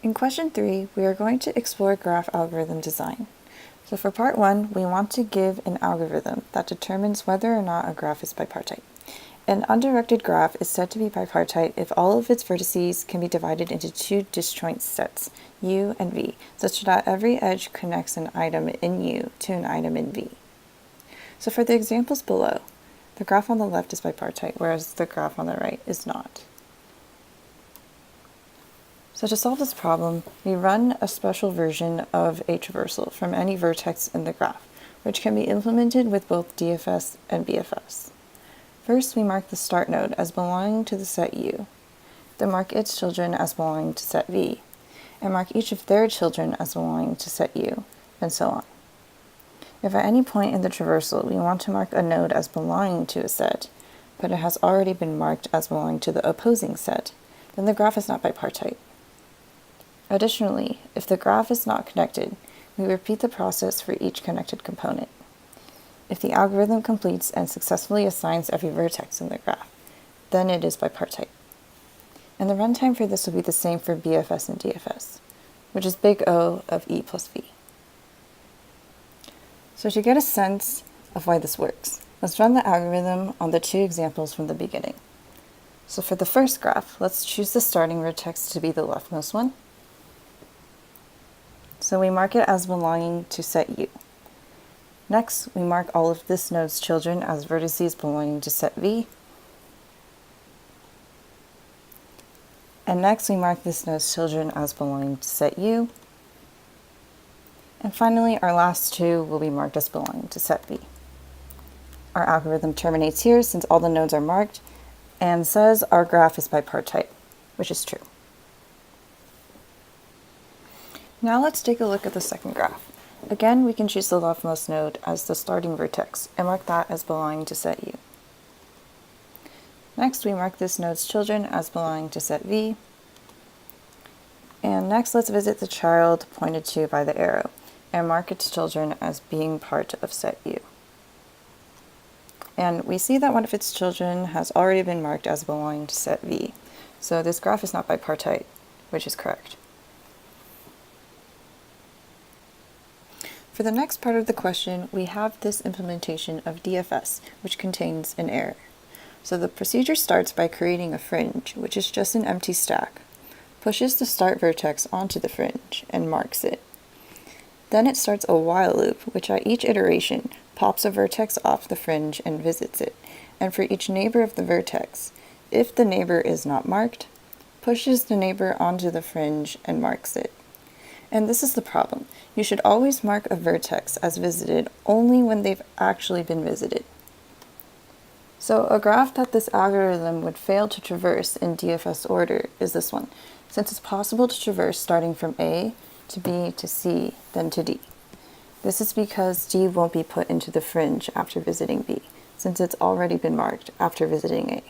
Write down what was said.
In question 3, we are going to explore graph algorithm design. So for part 1, we want to give an algorithm that determines whether or not a graph is bipartite. An undirected graph is said to be bipartite if all of its vertices can be divided into two disjoint sets, U and V, such that every edge connects an item in U to an item in V. So for the examples below, the graph on the left is bipartite, whereas the graph on the right is not. So to solve this problem, we run a special version of a traversal from any vertex in the graph, which can be implemented with both DFS and BFS. First, we mark the start node as belonging to the set U, then mark its children as belonging to set V, and mark each of their children as belonging to set U, and so on. If at any point in the traversal we want to mark a node as belonging to a set, but it has already been marked as belonging to the opposing set, then the graph is not bipartite. Additionally, if the graph is not connected, we repeat the process for each connected component. If the algorithm completes and successfully assigns every vertex in the graph, then it is bipartite. And the runtime for this will be the same for BFS and DFS, which is big O of E plus V. So to get a sense of why this works, let's run the algorithm on the two examples from the beginning. So for the first graph, let's choose the starting vertex to be the leftmost one. So we mark it as belonging to set U. Next, we mark all of this node's children as vertices belonging to set V. And next, we mark this node's children as belonging to set U. And finally, our last two will be marked as belonging to set V. Our algorithm terminates here since all the nodes are marked and says our graph is bipartite, which is true. Now let's take a look at the second graph. Again, we can choose the leftmost node as the starting vertex and mark that as belonging to set U. Next, we mark this node's children as belonging to set V. And next, let's visit the child pointed to by the arrow and mark its children as being part of set U. And we see that one of its children has already been marked as belonging to set V. So this graph is not bipartite, which is correct. For the next part of the question, we have this implementation of DFS, which contains an error. So the procedure starts by creating a fringe, which is just an empty stack, pushes the start vertex onto the fringe, and marks it. Then it starts a while loop, which at each iteration pops a vertex off the fringe and visits it, and for each neighbor of the vertex, if the neighbor is not marked, pushes the neighbor onto the fringe and marks it. And this is the problem. You should always mark a vertex as visited only when they've actually been visited. So a graph that this algorithm would fail to traverse in DFS order is this one, since it's possible to traverse starting from A to B to C, then to D. This is because D won't be put into the fringe after visiting B, since it's already been marked after visiting A.